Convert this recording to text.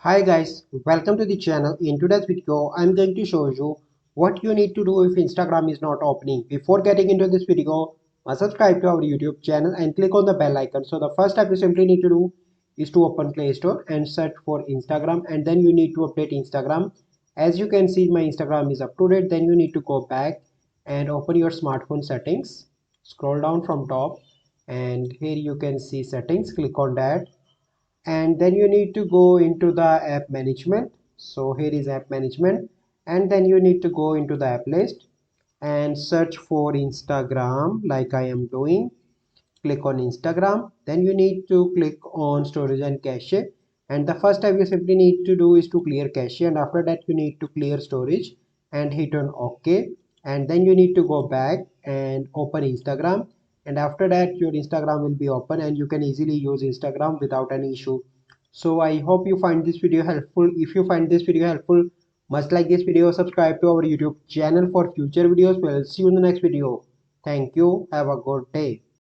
Hi guys, welcome to the channel. In today's video, I'm going to show you what you need to do if Instagram is not opening. Before getting into this video, subscribe to our YouTube channel and click on the bell icon. So the first step you simply need to do is to open Play Store and search for Instagram, and then you need to update Instagram. As you can see, my Instagram is up to date. Then you need to go back and open your smartphone settings. Scroll down from top and here you can see settings. Click on that and then you need to go into the app management. So here is app management, and then you need to go into the app list and search for Instagram like I am doing. Click on Instagram, then you need to click on storage and cache, and the first step you simply need to do is to clear cache, and after that you need to clear storage and hit on OK, and then you need to go back and open Instagram, and after that your Instagram will be open and you can easily use Instagram without any issue. So I hope you find this video helpful. If you find this video helpful, must like this video, subscribe to our YouTube channel for future videos. We'll see you in the next video. Thank you, have a good day.